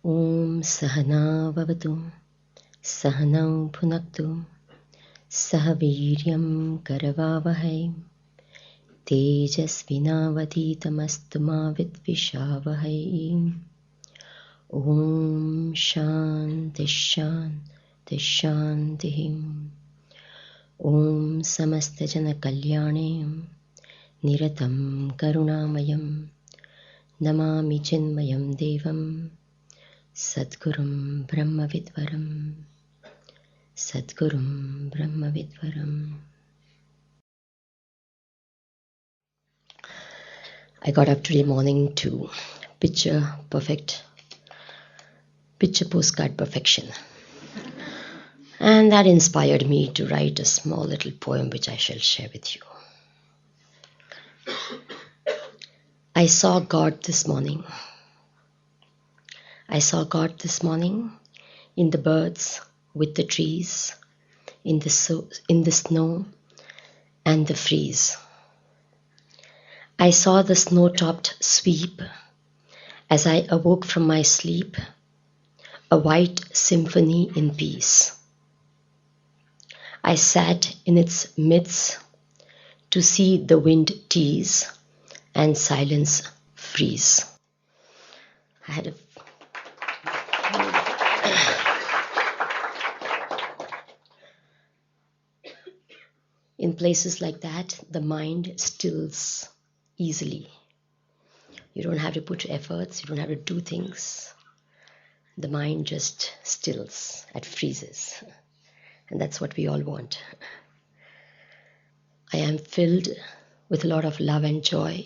Om Sahana Vavatu Sahanau Punaktu Sahaviryam Karavavahai Tejasvinavaditamastu ma vidvishavahai. Om Shanti Shanti Shanti. Om Samasta Jana Kalyane Niratam Karunamayam Namami Chinmayam Devam Sadgurum Brahmavidvaram. Sadgurum Brahmavidvaram. I got up today morning to picture postcard perfection. And that inspired me to write a small little poem which I shall share with you. I saw God this morning. I saw God this morning in the birds, with the trees, in the snow and the freeze. I saw the snow-topped sweep as I awoke from my sleep, a white symphony in peace. I sat in its midst to see the wind tease and silence freeze. I had In places like that, the mind stills easily. You don't have to put efforts, you don't have to do things. The mind just stills, it freezes. And that's what we all want. I am filled with a lot of love and joy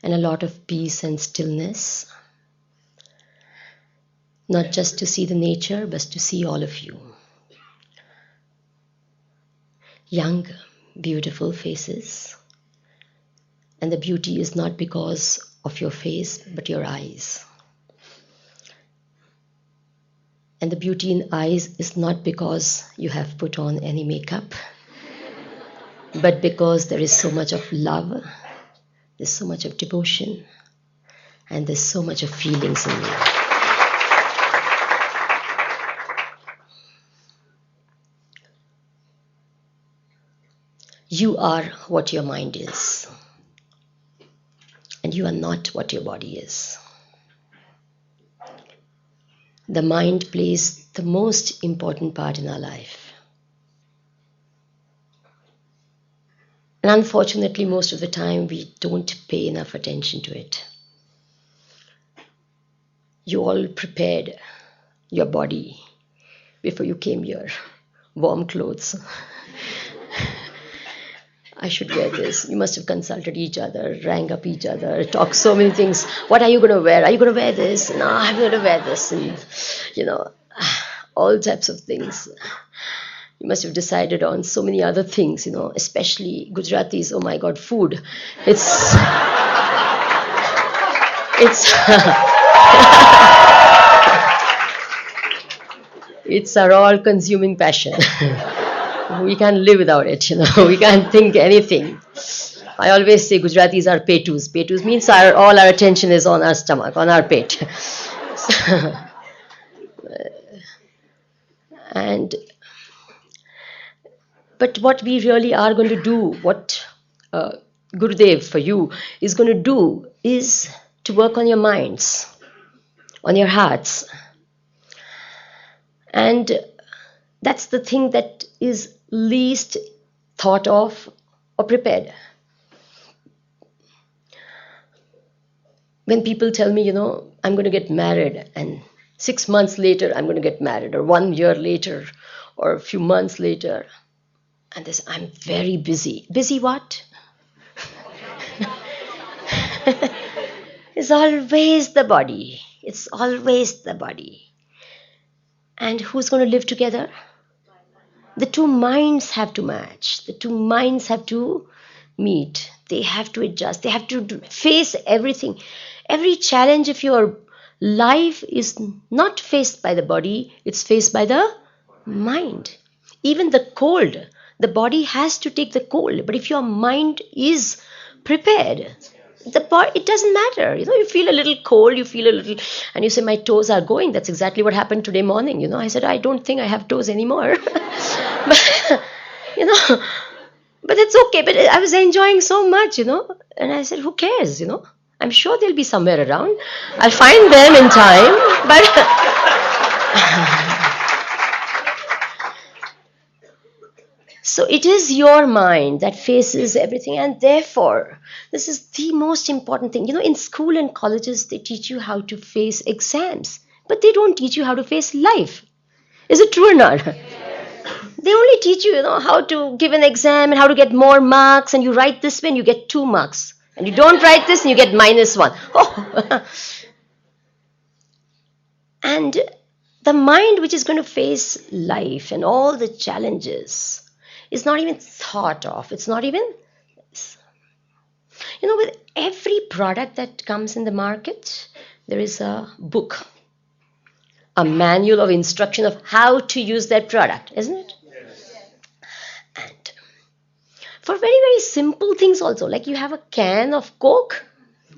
and a lot of peace and stillness. Not just to see the nature, but to see all of you. Young, beautiful faces. And the beauty is not because of your face, but your eyes. And the beauty in eyes is not because you have put on any makeup, but because there is so much of love, there's so much of devotion, and there's so much of feelings in you. You are what your mind is, and you are not what your body is. The mind plays the most important part in our life. And unfortunately, most of the time, we don't pay enough attention to it. You all prepared your body before you came here. Warm clothes. I should wear this. You must have consulted each other, rang up each other, talked so many things. What are you going to wear? Are you going to wear this? No, I'm going to wear this. And, all types of things. You must have decided on so many other things, especially Gujaratis. Oh my God, food. It's our all-consuming passion. We can't live without it, We can't think anything. I always say Gujaratis are petus. Petus means all our attention is on our stomach, on our pet. But what we really are going to do, what Gurudev for you is going to do, is to work on your minds, on your hearts. And that's the thing that is least thought of or prepared. When people tell me, I'm going to get married, and 6 months later I'm going to get married, or 1 year later, or a few months later, and this, I'm very busy. Busy what? It's always the body. It's always the body. And who's going to live together? The two minds have to match. The two minds have to meet. They have to adjust. They have to face everything. Every challenge of your life is not faced by the body, it's faced by the mind. Even the cold, the body has to take the cold. But if your mind is prepared, it doesn't matter. You feel a little cold, you feel a little, and you say, my toes are going. That's exactly what happened today morning. I said, I don't think I have toes anymore. but, you know, but it's okay. But I was enjoying so much, and I said, who cares, I'm sure they'll be somewhere around. I'll find them in time, but so it is your mind that faces everything, and therefore, this is the most important thing. In school and colleges, they teach you how to face exams, but they don't teach you how to face life. Is it true or not? They only teach you, how to give an exam and how to get more marks, and you write this way and you get 2 marks. And you don't write this and you get -1. Oh. And the mind which is going to face life and all the challenges is not even thought of. It's not even, with every product that comes in the market, there is a book, a manual of instruction of how to use that product, isn't it? And for very, very simple things also, like you have a can of Coke,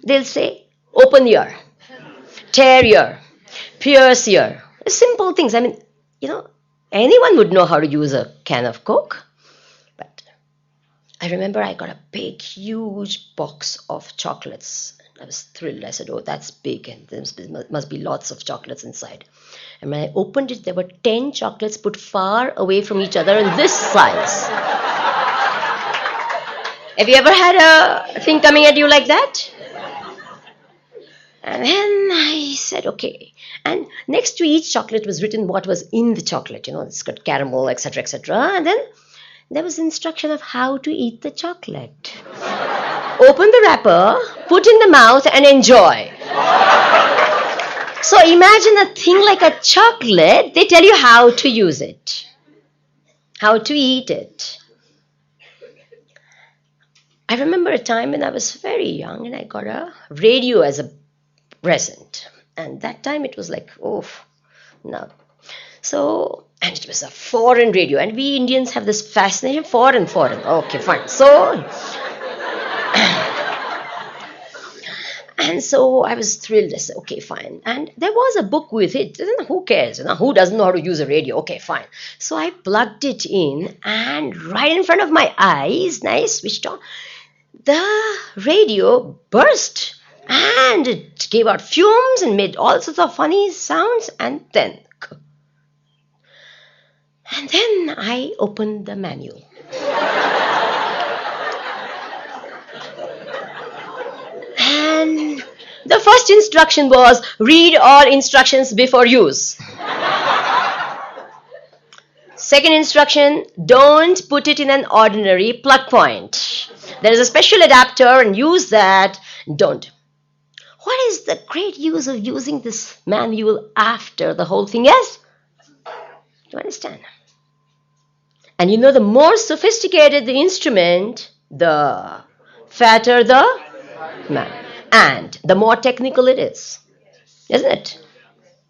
they'll say, open here, tear here, pierce here. Simple things. I mean, anyone would know how to use a can of Coke. But I remember I got a big, huge box of chocolates. I was thrilled. I said, oh, that's big, and there must be lots of chocolates inside. And when I opened it, there were 10 chocolates put far away from each other in this size. Have you ever had a thing coming at you like that? And then I said, okay. And next to each chocolate was written what was in the chocolate. It's got caramel, etc., etc. And then there was instruction of how to eat the chocolate. Open the wrapper, put in the mouth, and enjoy. So imagine a thing like a chocolate. They tell you how to use it, how to eat it. I remember a time when I was very young and I got a radio as a present. And that time it was like, oh, no. So, and it was a foreign radio. And we Indians have this fascination, foreign. Okay, fine. And so I was thrilled. I said, okay, fine. And there was a book with it. Who cares? Who doesn't know how to use a radio? Okay, fine. So I plugged it in, and right in front of my eyes, nice, switched on, the radio burst. And it gave out fumes and made all sorts of funny sounds. And then I opened the manual. And the first instruction was, read all instructions before use. Second instruction, don't put it in an ordinary plug point. There is a special adapter and use that. Don't. What is the great use of using this manual after the whole thing is? Do you understand? And the more sophisticated the instrument, the fatter the man. And the more technical it is. Isn't it?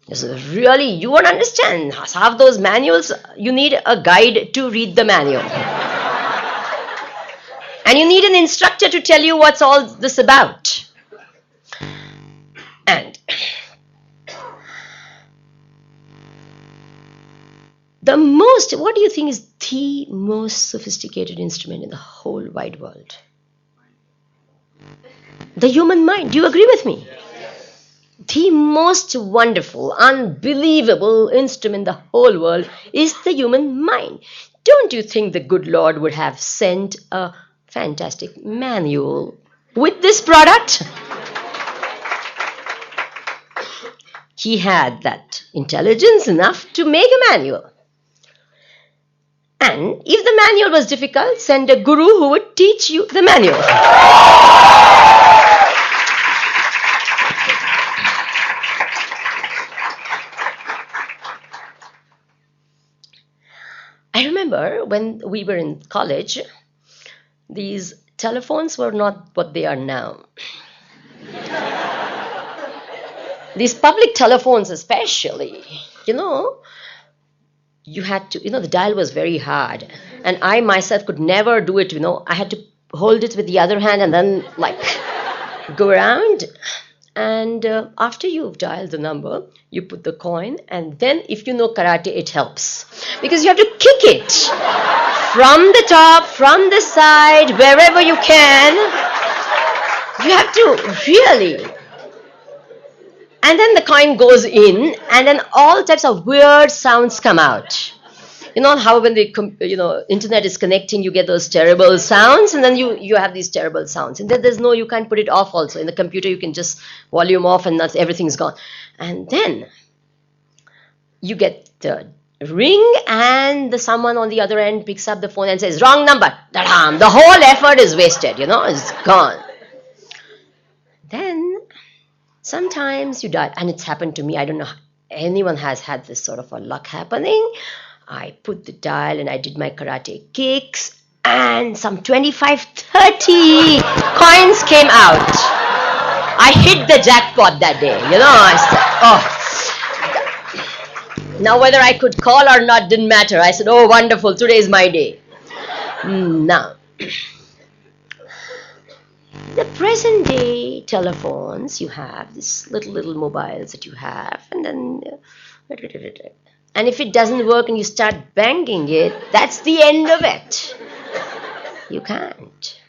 This is really, you won't understand. Half those manuals, you need a guide to read the manual. And you need an instructor to tell you what's all this about. And what do you think is the most sophisticated instrument in the whole wide world? The human mind. Do you agree with me? The most wonderful, unbelievable instrument in the whole world is the human mind. Don't you think the good Lord would have sent a fantastic manual with this product? He had that intelligence enough to make a manual. And if the manual was difficult, send a guru who would teach you the manual. I remember when we were in college, these telephones were not what they are now. These public telephones especially, you had to, the dial was very hard. And I myself could never do it, I had to hold it with the other hand and then go around, and after you've dialed the number, you put the coin, and then if you know karate, it helps. Because you have to kick it from the top, from the side, wherever you can. You have to really. And then the coin goes in, and then all types of weird sounds come out. You know how when the internet is connecting, you get those terrible sounds, and then you have these terrible sounds. And then you can't put it off also. In the computer, you can just volume off and everything's gone. And then you get the ring, and someone on the other end picks up the phone and says, wrong number. Da-dam. The whole effort is wasted, it's gone. Then sometimes you die, and it's happened to me. I don't know if anyone has had this sort of a luck happening. I put the dial and I did my karate kicks, and some 25, 30 coins came out. I hit the jackpot that day, I said, oh. Now whether I could call or not didn't matter. I said, oh, wonderful, today is my day. Now, the present day telephones, you have these little mobiles that you have, and then and if it doesn't work and you start banging it, that's the end of it. You can't.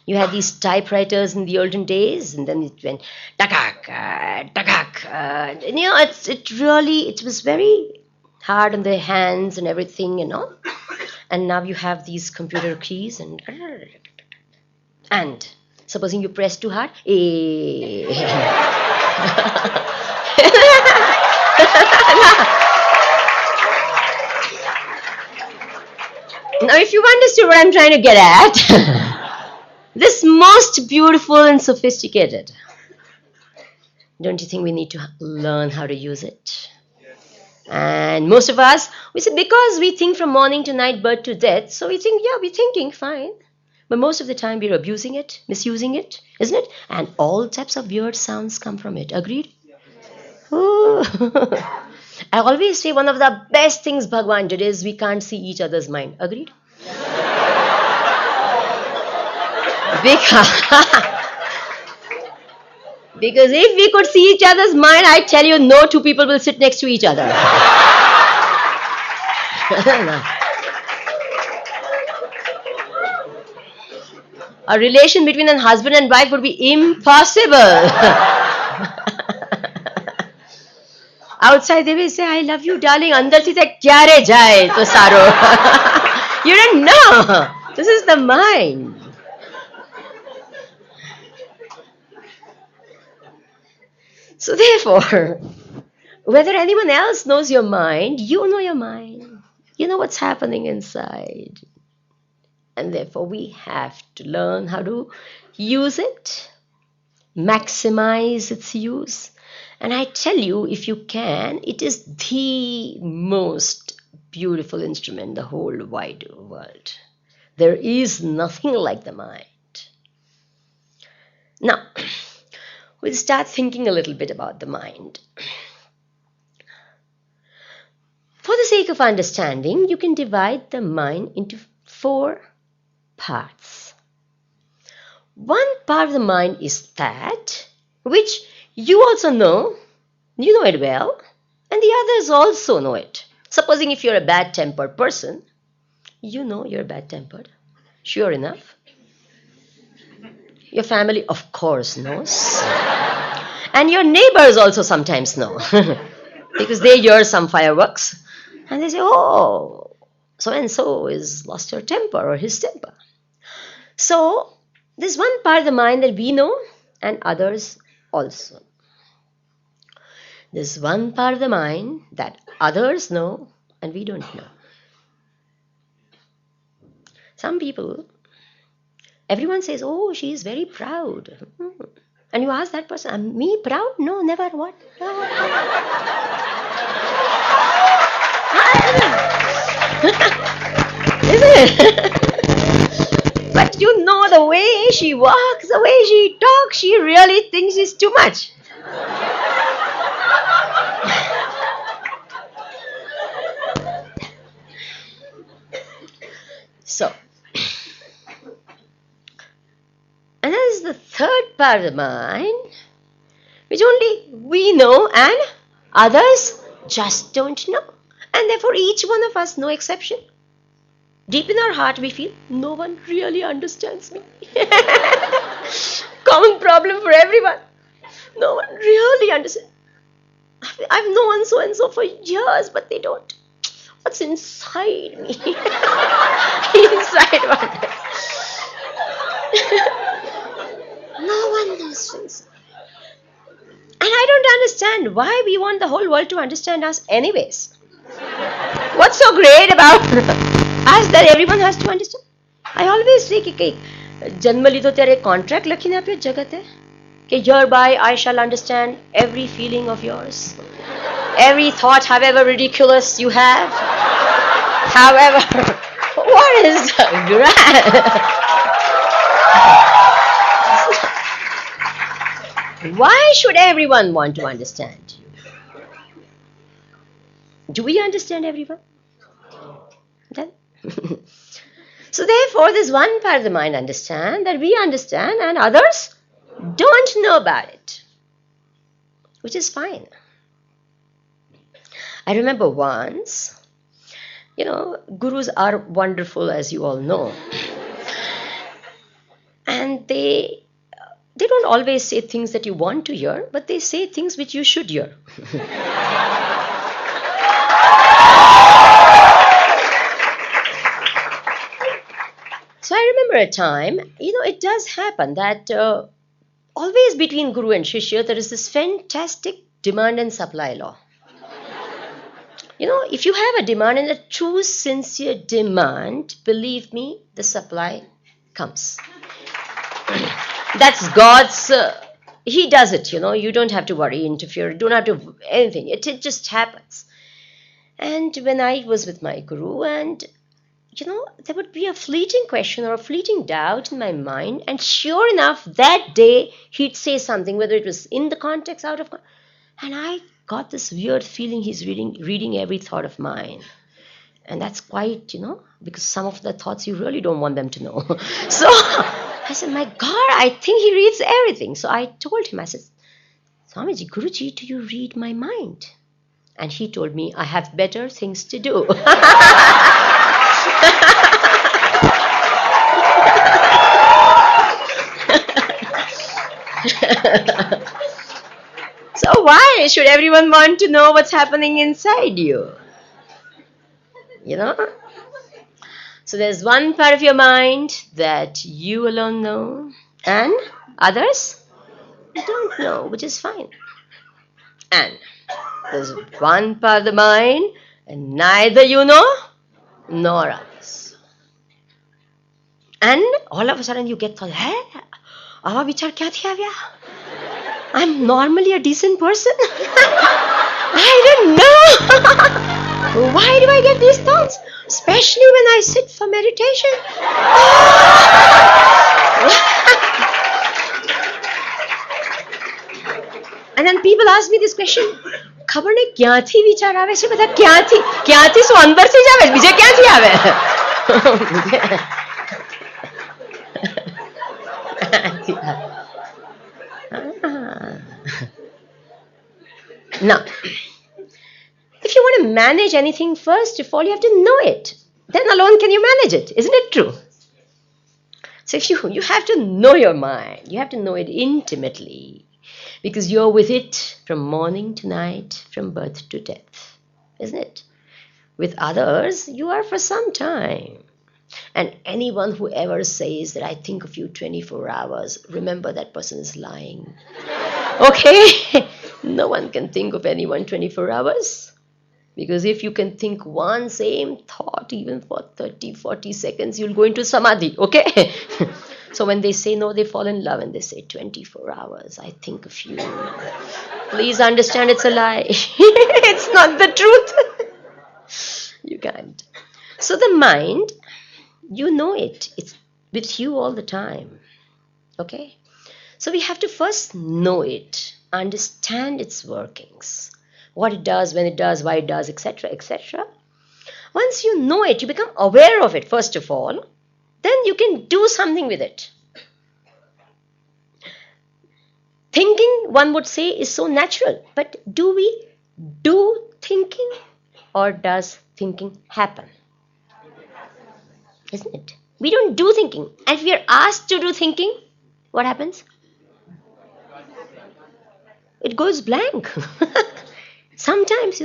You had these typewriters in the olden days, and then it went takak, takak. It was very hard on the hands and everything, And now you have these computer keys, and supposing you press too hard, Now, if you've understood what I'm trying to get at, this most beautiful and sophisticated, don't you think we need to learn how to use it? And most of us, we say, because we think from morning to night, birth to death, so we think, yeah, we're thinking, fine. But most of the time, we're abusing it, misusing it, isn't it? And all types of weird sounds come from it. Agreed? Ooh. I always say one of the best things Bhagwan did is we can't see each other's mind. Agreed? Because if we could see each other's mind, I tell you, no two people will sit next to each other. A relation between a husband and wife would be impossible. Outside they will say, I love you, darling. Andar se say, kya re jaye to saro. You don't know. This is the mind. So therefore, whether anyone else knows your mind, you know your mind. You know what's happening inside. And therefore, we have to learn how to use it, maximize its use. And I tell you, if you can, it is the most beautiful instrument in the whole wide world. There is nothing like the mind. Now, we'll start thinking a little bit about the mind. For the sake of understanding, you can divide the mind into 4 parts. One part of the mind is that which you also know, you know it well, and the others also know it. Supposing if you're a bad-tempered person, you know you're bad-tempered. Sure enough. Your family, of course, knows. And your neighbors also sometimes know. Because they hear some fireworks. And they say, oh, so-and-so has lost her temper or his temper. So, there's one part of the mind that we know and others also. There's one part of the mind that others know and we don't know. Some people, everyone says, oh, she is very proud. And you ask that person, me proud? No, never. What? Is it? But you know the way she walks, the way she talks, she really thinks it's too much. So, and that is the third part of the mind which only we know and others just don't know. And therefore each one of us, no exception. Deep in our heart we feel, no one really understands me. Common problem for everyone. No one really understands. I've known so-and-so for years, but they don't. What's inside me? Inside one. No one knows inside. And I don't understand why we want the whole world to understand us anyways. What's so great about us that everyone has to understand? I always say कि जन्म ली तो तेरे contract लखी ना पे जगत है कि hereby I shall understand every feeling of yours, every thought, however ridiculous you have, however, what is grand? Why should everyone want to understand you? Do we understand everyone? Then? So therefore, this one part of the mind understand that we understand and others don't know about it, which is fine. I remember once, gurus are wonderful, as you all know, and they don't always say things that you want to hear, but they say things which you should hear. So I remember a time, it does happen that always between Guru and Shishya, there is this fantastic demand and supply law. If you have a demand and a true, sincere demand, believe me, the supply comes. That's God's, He does it, you don't have to worry, interfere, don't have to anything. It just happens. And when I was with my Guru and there would be a fleeting question or a fleeting doubt in my mind, and sure enough, that day he'd say something, whether it was in the context, out of context, and I got this weird feeling he's reading every thought of mine. And that's quite, because some of the thoughts you really don't want them to know. So I said, my God, I think he reads everything. So I told him, I said, Swamiji, Guruji, do you read my mind? And he told me, I have better things to do. So why should everyone want to know what's happening inside you? So there's one part of your mind that you alone know and others don't know, which is fine. And there's one part of the mind and neither you know nor others. And all of a sudden you get thought, hey, awa vichar kya thiya gaya? I'm normally a decent person. I didn't know. Why do I get these thoughts? Especially when I sit for meditation. And then people ask me this question, खबर नहीं क्या थी विचार आवे से बता क्या थी सो अंदर से जावे बीजे क्या थी आवे. Now, if you want to manage anything, first of all, you have to know it. Then alone can you manage it. Isn't it true? So if you have to know your mind. You have to know it intimately. Because you're with it from morning to night, from birth to death. Isn't it? With others, you are for some time. And anyone who ever says that I think of you 24 hours, remember that person is lying. Okay? No one can think of anyone 24 hours. Because if you can think one same thought even for 30, 40 seconds, you'll go into samadhi. Okay? So when they say no, they fall in love and they say 24 hours, I think of you. Please understand it's a lie. It's not the truth. You can't. So the mind, you know it. It's with you all the time. Okay? So we have to first know it, understand its workings, what it does, when it does, why it does, etc., etc. Once you know it, you become aware of it, first of all, then you can do something with it. Thinking, one would say, is so natural. But do we do thinking, or does thinking happen? Isn't it? We don't do thinking. And if we are asked to do thinking, what happens? It goes blank. Sometimes,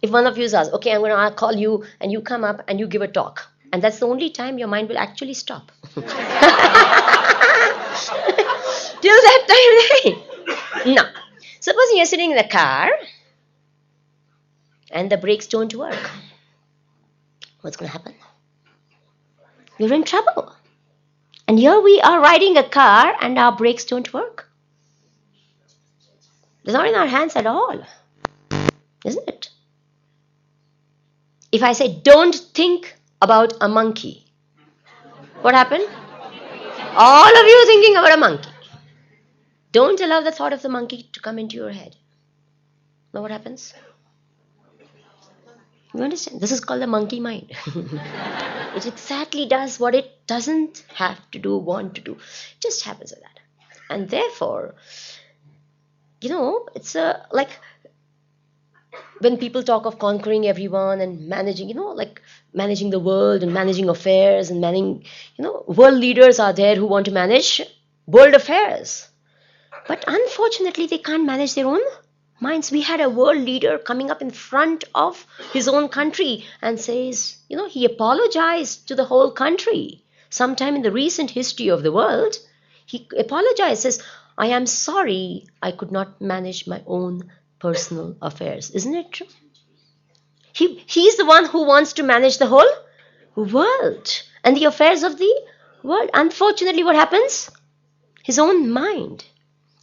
if one of you is asked, okay, I'm going to call you, and you come up and you give a talk. And that's the only time your mind will actually stop. Till that time, no. Supposing you're sitting in the car and the brakes don't work. What's going to happen? You're in trouble. And here we are riding a car and our brakes don't work. It's not in our hands at all. Isn't it? If I say, don't think about a monkey, what happened? All of you thinking about a monkey. Don't allow the thought of the monkey to come into your head. Now what happens? You understand? This is called the monkey mind. It exactly does what it doesn't have to do, want to do. It just happens like that. And therefore, it's like when people talk of conquering everyone and managing, like managing the world and managing affairs and managing, world leaders are there who want to manage world affairs. But unfortunately, they can't manage their own minds. We had a world leader coming up in front of his own country and says, he apologized to the whole country. Sometime in the recent history of the world, he apologized, says, I am sorry I could not manage my own personal affairs. Isn't it true? He's the one who wants to manage the whole world and the affairs of the world. Unfortunately, what happens? His own mind.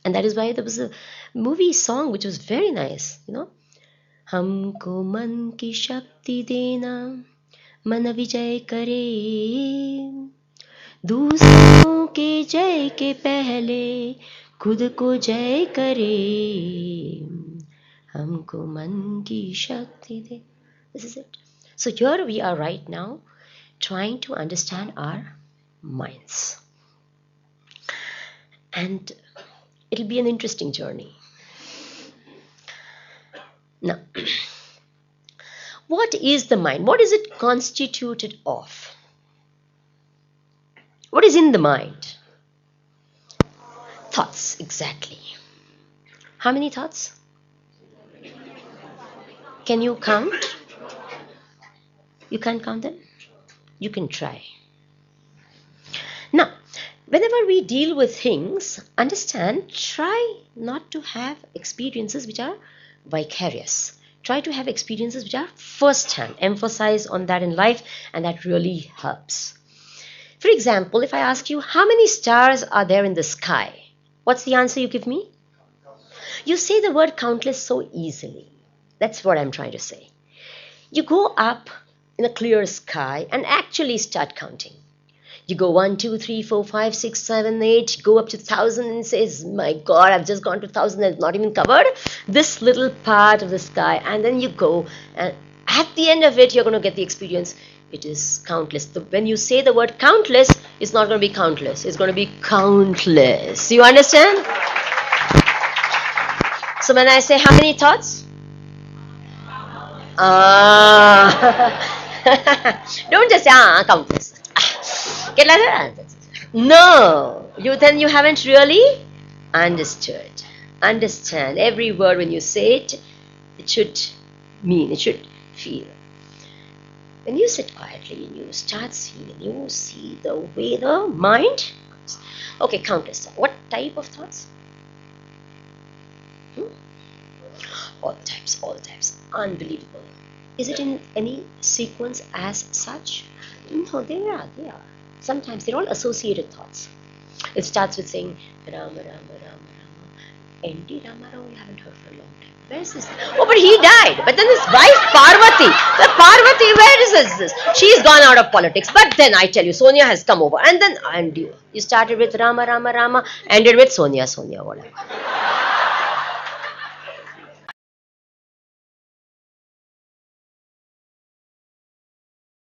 And that is why there was a movie song which was very nice, Humko man ki shakti dena, man vijay kare, दूसरों के जय के पहले खुद को जय करे, हमको मन की शक्ति दे. This is it. So here we are right now trying to understand our minds. And it'll be an interesting journey. Now, what is the mind? What is it constituted of? What is in the mind? Thoughts, exactly. How many thoughts? Can you count? You can't count them? You can try. Now, whenever we deal with things, understand, try not to have experiences which are vicarious. Try to have experiences which are first-hand. Emphasize on that in life, and that really helps. For example, if I ask you, how many stars are there in the sky? What's the answer you give me? You say the word countless so easily. That's what I'm trying to say. You go up in a clear sky and actually start counting. You go 1, 2, 3, 4, 5, 6, 7, 8, go up to 1,000 and says, my God, I've just gone to 1,000 and it's not even covered this little part of the sky. And then you go, and at the end of it, you're going to get the experience. It is countless. When you say the word countless, it's not going to be countless. It's going to be countless. You understand? So when I say how many thoughts? Don't just say, countless. Get like that. No. Then you haven't really understood. Understand. Every word when you say it, it should mean, it should feel. When you sit quietly and you start seeing, and you see the way the mind goes. Okay, countless. What type of thoughts? All types. Unbelievable. Is it in any sequence as such? No, they are. Sometimes they're all associated thoughts. It starts with saying Rama, Rama, Rama, Rama. N.T. Ramarao, we haven't heard for a long time. Where is this? Oh, but he died. But then his wife Parvati. But Parvati, where is this? She's gone out of politics. But then I tell you, Sonia has come over. And then, you started with Rama, Rama, Rama, ended with Sonia, whatever.